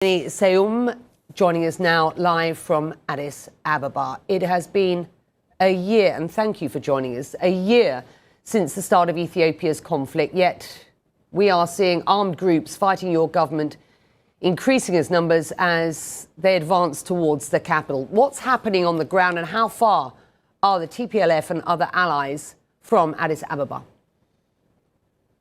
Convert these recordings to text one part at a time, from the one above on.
Seum joining us now live from Addis Ababa. It has been a year, and thank you for joining us, a year since the start of Ethiopia's conflict, yet we are seeing armed groups fighting your government increasing as numbers as they advance towards the capital. What's happening on the ground, and how far are the TPLF and other allies from Addis Ababa?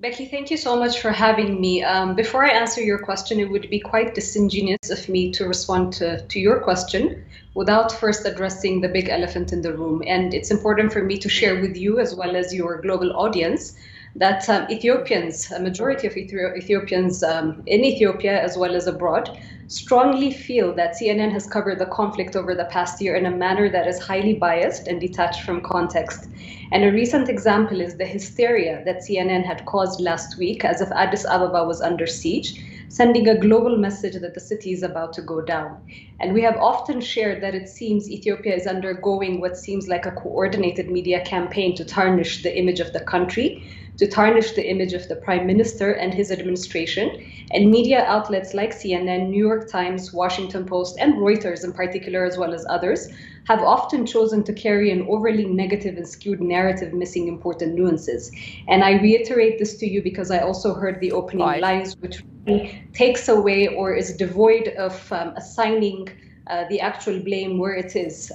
Becky, thank you so much for having me. Before I answer your question, it would be quite disingenuous of me to respond to your question without first addressing the big elephant in the room. And it's important for me to share with you, as well as your global audience, that Ethiopians, a majority of Ethiopians in Ethiopia as well as abroad, strongly feel that CNN has covered the conflict over the past year in a manner that is highly biased and detached from context. And a recent example is the hysteria that CNN had caused last week as if Addis Ababa was under siege, sending a global message that the city is about to go down. And we have often shared that it seems Ethiopia is undergoing what seems like a coordinated media campaign to tarnish the image of the country, to tarnish the image of the Prime Minister and his administration. And media outlets like CNN, New York Times, Washington Post, and Reuters in particular, as well as others, have often chosen to carry an overly negative and skewed narrative, missing important nuances. And I reiterate this to you because I also heard the opening lines, which really takes away or is devoid of assigning the actual blame where it is,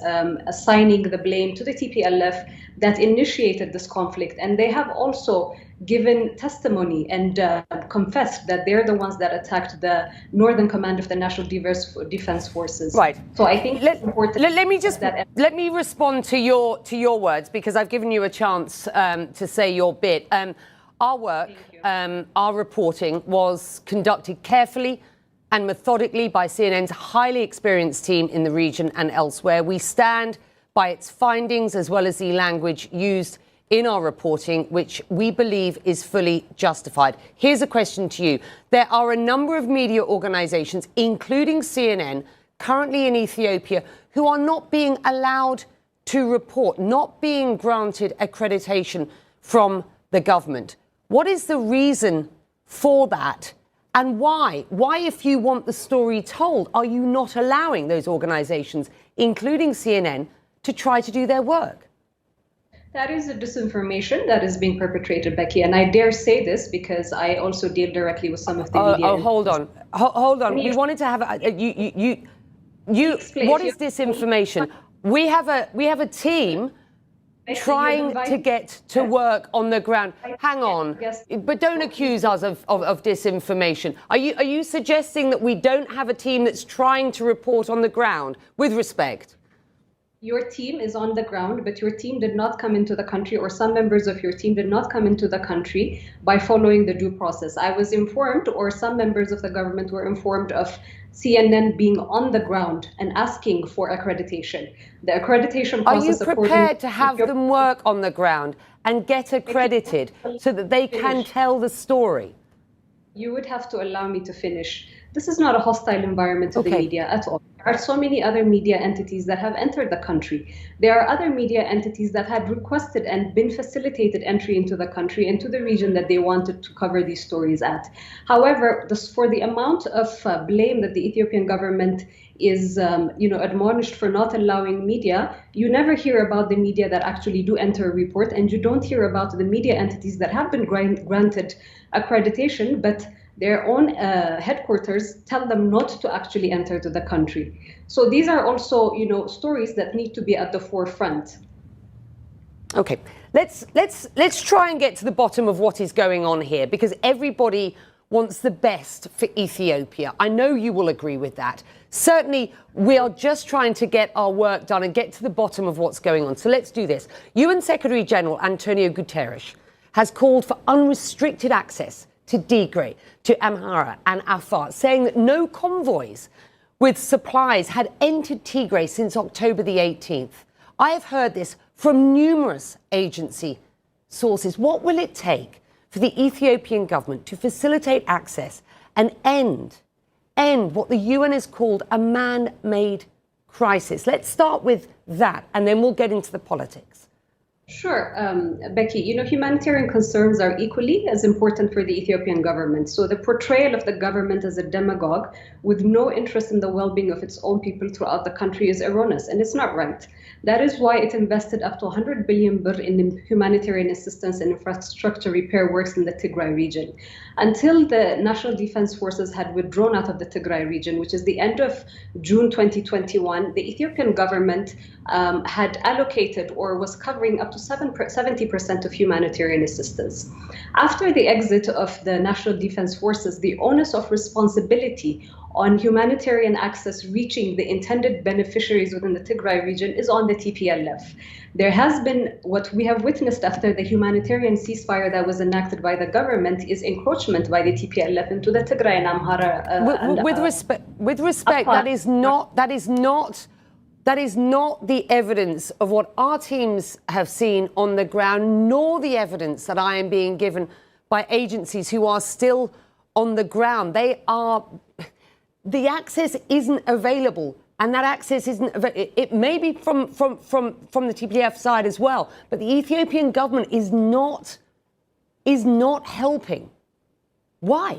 assigning the blame to the TPLF that initiated this conflict. And they have also given testimony and confessed that they're the ones that attacked the Northern Command of the National Defense Forces. Right. So I think it's important. Let me respond to your words, because I've given you a chance to say your bit. Our work, our reporting was conducted carefully and methodically by CNN's highly experienced team in the region and elsewhere. We stand by its findings as well as the language used in our reporting, which we believe is fully justified. Here's a question to you. There are a number of media organizations, including CNN, currently in Ethiopia, who are not being allowed to report, not being granted accreditation from the government. What is the reason for that? And why? Why, if you want the story told, are you not allowing those organizations, including CNN, to try to do their work? That is a disinformation that is being perpetrated, Becky. And I dare say this because I also deal directly with some of the media. Hold on. We wanted to have what is disinformation? We have a team trying to get to work on the ground. Hang on, but don't accuse us of disinformation. Are you suggesting that we don't have a team that's trying to report on the ground? With respect. Your team is on the ground, but your team did not come into the country, or some members of your team did not come into the country by following the due process. I was informed, or some members of the government were informed, of CNN being on the ground and asking for accreditation. The accreditation process. Are you prepared to have them work on the ground and get accredited so that they can tell the story? You would have to allow me to finish. This is not a hostile environment to the media at all. There are so many other media entities that have entered the country. There are other media entities that had requested and been facilitated entry into the country, into the region that they wanted to cover these stories at. However, for the amount of blame that the Ethiopian government is admonished for not allowing media, you never hear about the media that actually do enter a report, and you don't hear about the media entities that have been granted accreditation, but their own headquarters tell them not to actually enter to the country. So these are also, stories that need to be at the forefront. Okay, let's try and get to the bottom of what is going on here, because everybody wants the best for Ethiopia. I know you will agree with that. Certainly, we are just trying to get our work done and get to the bottom of what's going on. So let's do this. UN Secretary General Antonio Guterres has called for unrestricted access to Tigray, to Amhara and Afar, saying that no convoys with supplies had entered Tigray since October the 18th. I have heard this from numerous agency sources. What will it take for the Ethiopian government to facilitate access and end what the UN has called a man-made crisis? Let's start with that, and then we'll get into the politics. Sure, Becky, humanitarian concerns are equally as important for the Ethiopian government. So the portrayal of the government as a demagogue with no interest in the well-being of its own people throughout the country is erroneous, and it's not right. That is why it invested up to 100 billion birr in humanitarian assistance and infrastructure repair works in the Tigray region. Until the National Defense Forces had withdrawn out of the Tigray region, which is the end of June 2021, the Ethiopian government had allocated or was covering up to 70% of humanitarian assistance. After the exit of the National Defense Forces, the onus of responsibility on humanitarian access reaching the intended beneficiaries within the Tigray region is on the TPLF. There has been, what we have witnessed after the humanitarian ceasefire that was enacted by the government is encroachment by the TPLF into the Tigray and Amhara. With respect, that is not the evidence of what our teams have seen on the ground, nor the evidence that I am being given by agencies who are still on the ground. The access isn't available, and that access isn't. It may be from the TPLF side as well, but the Ethiopian government is not helping. Why?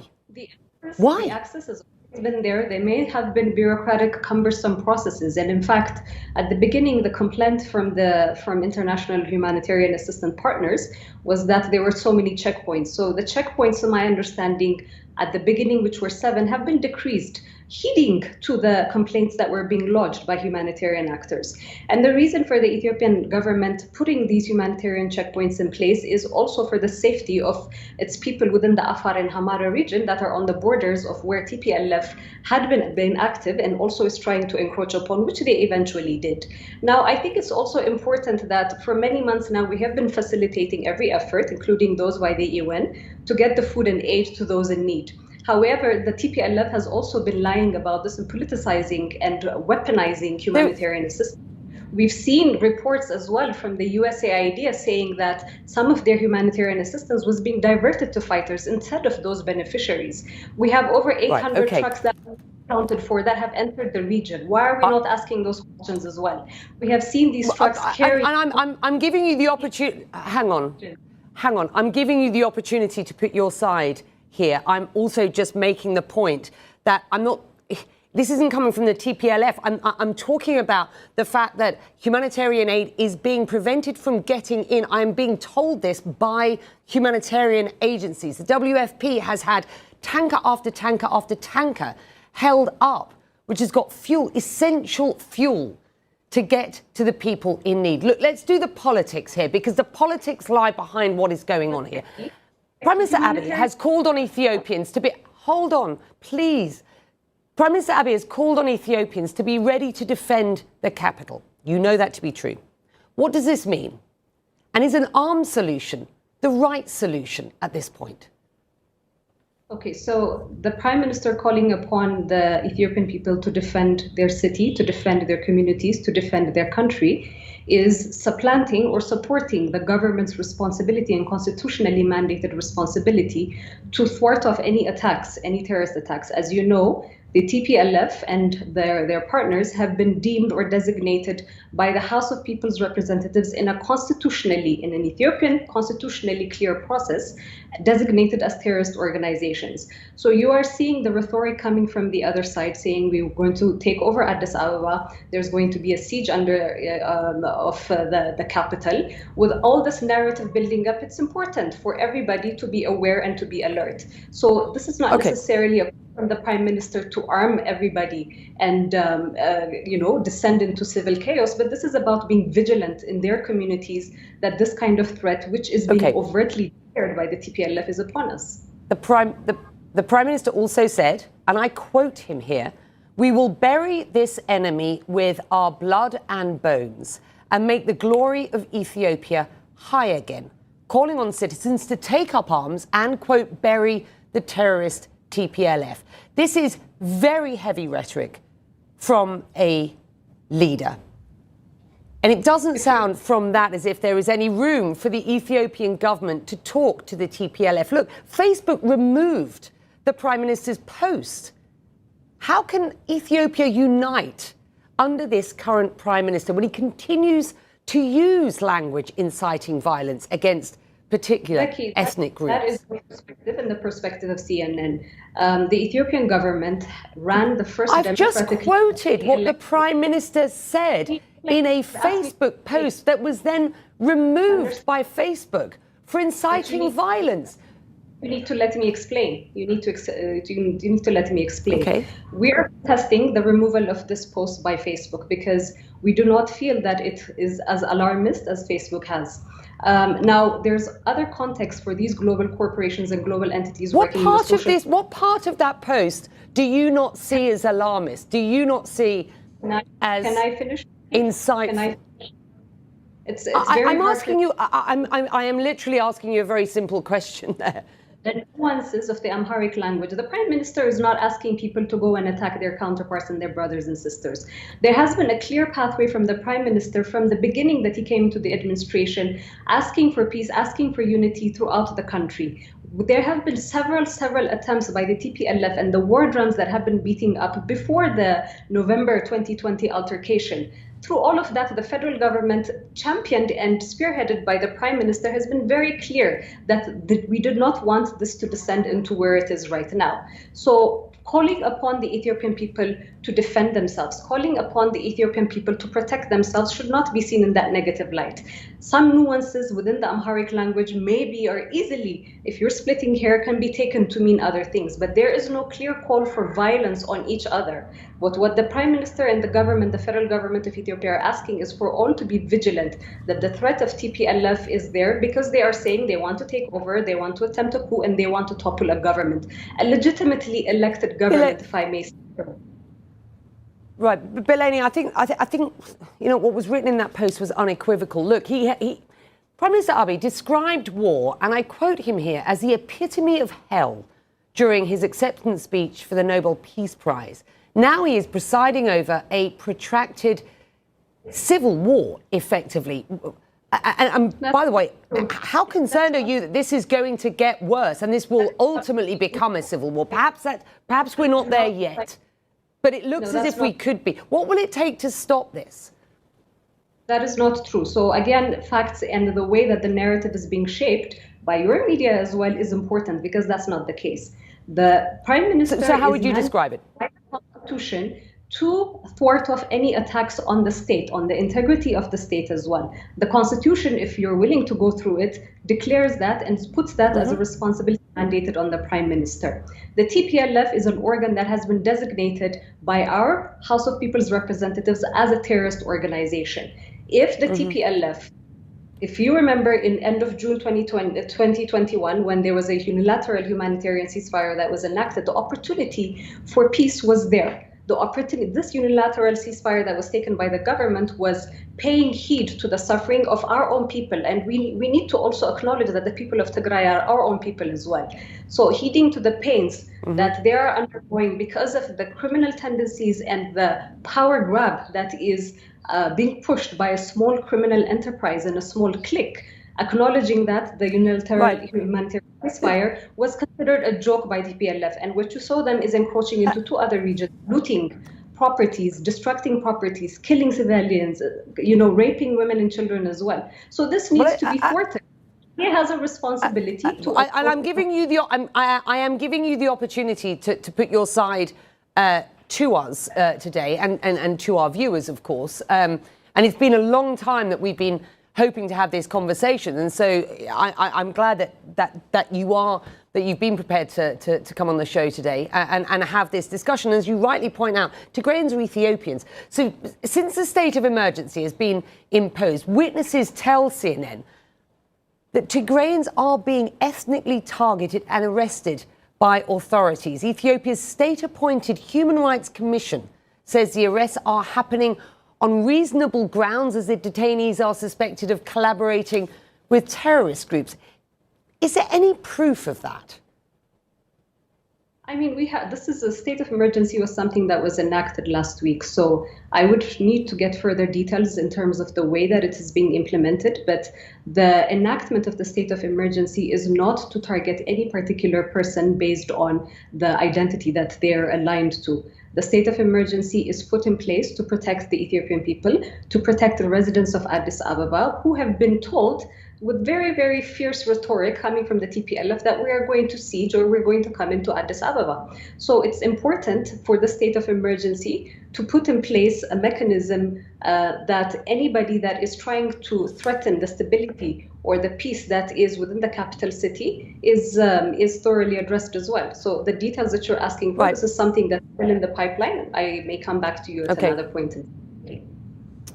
Why? The access has been there. There may have been bureaucratic, cumbersome processes, and in fact, at the beginning, the complaint from international humanitarian assistance partners was that there were so many checkpoints. So the checkpoints, to my understanding, at the beginning, which were 7, have been decreased, heeding to the complaints that were being lodged by humanitarian actors. And the reason for the Ethiopian government putting these humanitarian checkpoints in place is also for the safety of its people within the Afar and Hamara region that are on the borders of where TPLF had been active and also is trying to encroach upon, which they eventually did. Now, I think it's also important that for many months now, we have been facilitating every effort, including those by the UN, to get the food and aid to those in need. However, the TPLF has also been lying about this and politicizing and weaponizing humanitarian assistance. We've seen reports as well from the USAID saying that some of their humanitarian assistance was being diverted to fighters instead of those beneficiaries. We have over 800 trucks that are accounted for that have entered the region. Why are we not asking those questions as well? We have seen these trucks carry... I'm giving you the opportunity... Hang on. I'm giving you the opportunity to put your side here. I'm also just making the point that this isn't coming from the TPLF. I'm talking about the fact that humanitarian aid is being prevented from getting in. I'm being told this by humanitarian agencies. The WFP has had tanker after tanker after tanker held up, which has got fuel, essential fuel, to get to the people in need. Look, let's do the politics here, because the politics lie behind what is going on here. Prime Minister Abiy has called on Ethiopians to be... Hold on, please. Prime Minister Abiy has called on Ethiopians to be ready to defend the capital. You know that to be true. What does this mean? And is an arms solution the right solution at this point? Okay, so the Prime Minister calling upon the Ethiopian people to defend their city, to defend their communities, to defend their country is supplanting or supporting the government's responsibility and constitutionally mandated responsibility to thwart off any attacks, any terrorist attacks. As you know, the TPLF and their partners have been deemed or designated by the House of People's Representatives in an Ethiopian constitutionally clear process, designated as terrorist organizations. So you are seeing the rhetoric coming from the other side saying we're going to take over Addis Ababa, there's going to be a siege of the capital. With all this narrative building up, it's important for everybody to be aware and to be alert. So this is not necessarily from the Prime Minister to arm everybody and descend into civil chaos, but this is about being vigilant in their communities that this kind of threat, which is being overtly declared by the TPLF, is upon us. The Prime Minister also said, and I quote him here, "We will bury this enemy with our blood and bones and make the glory of Ethiopia high again," calling on citizens to take up arms and, quote, bury the terrorist TPLF. This is very heavy rhetoric from a leader. And it doesn't sound from that as if there is any room for the Ethiopian government to talk to the TPLF. Look, Facebook removed the Prime Minister's post. How can Ethiopia unite under this current Prime Minister when he continues to use language inciting violence against particular ethnic groups? That is the perspective and the perspective of CNN. The Ethiopian government ran the first I've just quoted what the Prime Minister said in a Facebook post that was then removed by Facebook for inciting violence. You need to let me explain. You need to let me explain. Okay. We are testing the removal of this post by Facebook because we do not feel that it is as alarmist as Facebook has. Now, there's other context for these global corporations and global entities working in social... What part of that post do you not see as alarmist? Do you not see as Can I finish? insightful? Can I finish? It's very I'm hard asking you. I am literally asking you a very simple question there. The nuances of the Amharic language. The Prime Minister is not asking people to go and attack their counterparts and their brothers and sisters. There has been a clear pathway from the Prime Minister from the beginning that he came to the administration, asking for peace, asking for unity throughout the country. There have been several attempts by the TPLF and the war drums that have been beating up before the November 2020 altercation. Through all of that, the federal government, championed and spearheaded by the Prime Minister, has been very clear that we did not want this to descend into where it is right now. So calling upon the Ethiopian people to defend themselves, calling upon the Ethiopian people to protect themselves should not be seen in that negative light. Some nuances within the Amharic language maybe or easily, if you're splitting hair, can be taken to mean other things, but there is no clear call for violence on each other. What the Prime Minister and the government, the federal government of Ethiopia are asking is for all to be vigilant that the threat of TPLF is there because they are saying they want to take over, they want to attempt a coup, and they want to topple a government, a legitimately elected government, if I may say so. Right, but Beleni, I think you know what was written in that post was unequivocal. Look, Prime Minister Abiy described war, and I quote him here, as the epitome of hell during his acceptance speech for the Nobel Peace Prize. Now he is presiding over a protracted civil war, effectively. And by the way, how concerned are you that this is going to get worse and this will ultimately become a civil war? Perhaps we're not there yet, but it looks as if we could be. What will it take to stop this? That is not true. So again, facts and the way that the narrative is being shaped by your media as well is important because that's not the case. The Prime Minister So how would you describe it? By the Constitution to thwart off any attacks on the state, on the integrity of the state as well. The Constitution, if you're willing to go through it, declares that and puts that as a responsibility mandated on the Prime Minister. The TPLF is an organ that has been designated by our House of People's Representatives as a terrorist organization. If the TPLF, if you remember in end of June 2021, when there was a unilateral humanitarian ceasefire that was enacted, the opportunity for peace was there. The opportunity, this unilateral ceasefire that was taken by the government was paying heed to the suffering of our own people. And we need to also acknowledge that the people of Tigray are our own people as well. So heeding to the pains that they are undergoing because of the criminal tendencies and the power grab that is being pushed by a small criminal enterprise and a small clique, acknowledging that the unilateral humanitarian ceasefire was considered a joke by TPLF, and what you saw them is encroaching into two other regions, looting properties, destructing properties, killing civilians, raping women and children as well. So this needs to be thwarted. He has a responsibility to. And I'm giving you I am giving you the opportunity to put your side to us today and to our viewers, of course. And it's been a long time that we've been hoping to have this conversation, and so I'm glad that you've been prepared to come on the show today and have this discussion. As you rightly point out, Tigrayans are Ethiopians. So since the state of emergency has been imposed, witnesses tell CNN that Tigrayans are being ethnically targeted and arrested by authorities. Ethiopia's state-appointed Human Rights Commission says the arrests are happening on reasonable grounds as the detainees are suspected of collaborating with terrorist groups. Is there any proof of that? I mean, this is a state of emergency was something that was enacted last week. So I would need to get further details in terms of the way that it is being implemented. But the enactment of the state of emergency is not to target any particular person based on the identity that they're aligned to. The state of emergency is put in place to protect the Ethiopian people, to protect the residents of Addis Ababa, who have been told with very, very fierce rhetoric coming from the TPLF that we are going to siege or we're going to come into Addis Ababa. So it's important for the state of emergency to put in place a mechanism that anybody that is trying to threaten the stability or the peace that is within the capital city is thoroughly addressed as well. So the details that you're asking for, this is something that's still in the pipeline. I may come back to you at another point.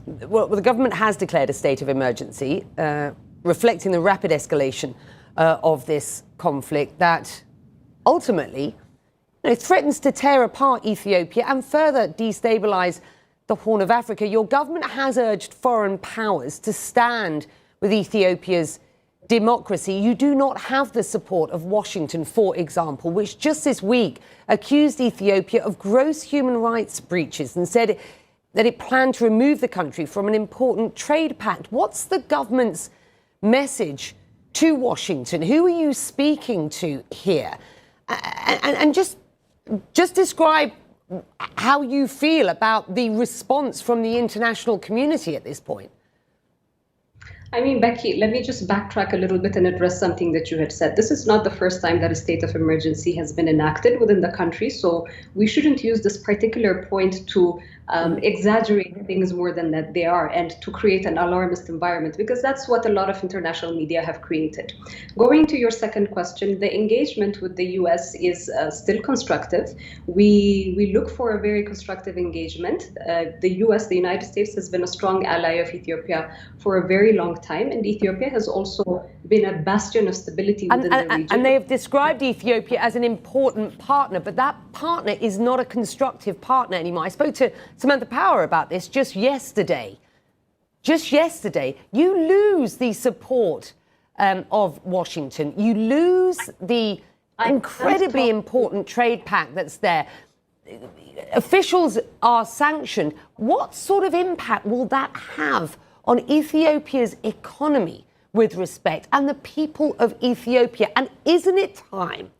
Well, the government has declared a state of emergency, reflecting the rapid escalation of this conflict that ultimately threatens to tear apart Ethiopia and further destabilize the Horn of Africa. Your government has urged foreign powers to stand with Ethiopia's democracy. You do not have the support of Washington, for example, which just this week accused Ethiopia of gross human rights breaches and said that it planned to remove the country from an important trade pact. What's the government's message to Washington? Who are you speaking to here? And just describe how you feel about the response from the international community at this point. I mean, Becky, let me just backtrack a little bit and address something that you had said. This is not the first time that a state of emergency has been enacted within the country, so we shouldn't use this particular point to exaggerate things more than that they are and to create an alarmist environment, because that's what a lot of international media have created. Going to your second question, the engagement with the US is still constructive. We look for a very constructive engagement. The US, the United States, has been a strong ally of Ethiopia for a very long time, and Ethiopia has also been a bastion of stability within the region. And they have described Ethiopia as an important partner, but that partner is not a constructive partner anymore. I spoke to Samantha Power about this just yesterday. Just yesterday, you lose the support of Washington. You lose the incredibly important trade pact that's there. Officials are sanctioned. What sort of impact will that have on Ethiopia's economy with respect and the people of Ethiopia? And isn't it time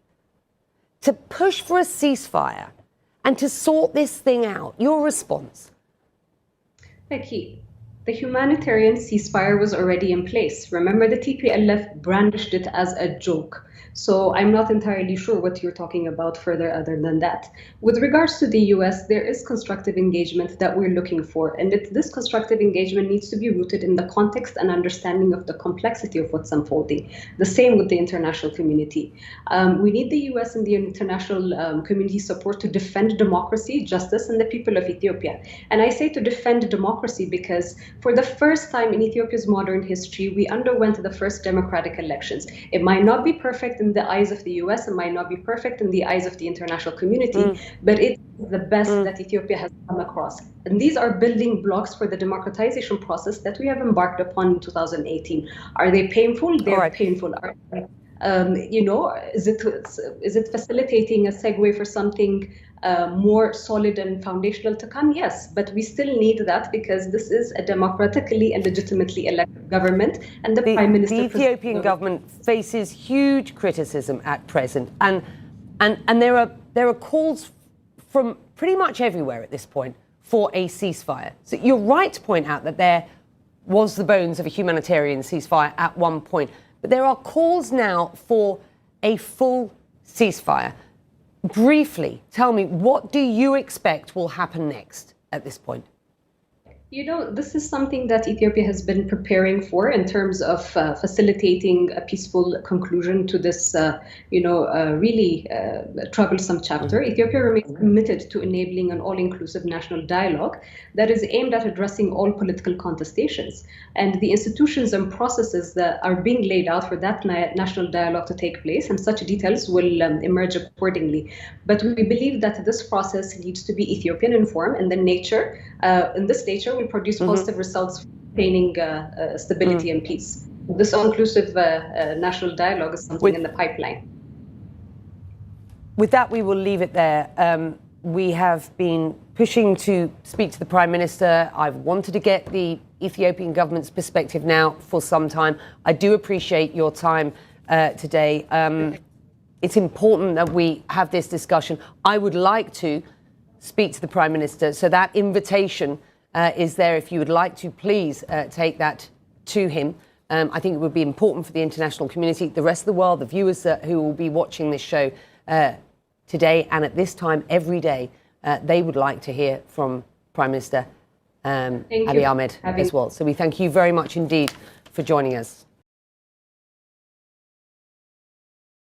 to push for a ceasefire and to sort this thing out? Your response? Becky, the humanitarian ceasefire was already in place. Remember, the TPLF brandished it as a joke. So I'm not entirely sure what you're talking about further other than that. With regards to the US, there is constructive engagement that we're looking for. And this constructive engagement needs to be rooted in the context and understanding of the complexity of what's unfolding. The same with the international community. We need the US and the international community support to defend democracy, justice, and the people of Ethiopia. And I say to defend democracy because for the first time in Ethiopia's modern history, we underwent the first democratic elections. It might not be perfect in the eyes of the US, and might not be perfect in the eyes of the international community, but it's the best that Ethiopia has come across. And these are building blocks for the democratization process that we have embarked upon in 2018. Are they painful? They're painful. Are they, is it facilitating a segue for something more solid and foundational to come? Yes, but we still need that because this is a democratically and legitimately elected government, and the Prime Minister... The Ethiopian government faces huge criticism at present, and there are calls from pretty much everywhere at this point for a ceasefire. So you're right to point out that there was the bones of a humanitarian ceasefire at one point, but there are calls now for a full ceasefire. Briefly, tell me, what do you expect will happen next at this point? You know, this is something that Ethiopia has been preparing for in terms of facilitating a peaceful conclusion to this, really troublesome chapter. Ethiopia remains committed to enabling an all-inclusive national dialogue that is aimed at addressing all political contestations. And the institutions and processes that are being laid out for that national dialogue to take place, and such details will emerge accordingly. But we believe that this process needs to be Ethiopian in form, and in this nature, will produce positive results for attaining stability and peace. This all-inclusive national dialogue is something in the pipeline. With that, we will leave it there. We have been pushing to speak to the Prime Minister. I've wanted to get the Ethiopian government's perspective now for some time. I do appreciate your time today. It's important that we have this discussion. I would like to speak to the Prime Minister. So that invitation is there. If you would like to, please take that to him. I think it would be important for the international community, the rest of the world, the viewers who will be watching this show today and at this time every day. They would like to hear from Prime Minister Abiy Ahmed as well. So we thank you very much indeed for joining us.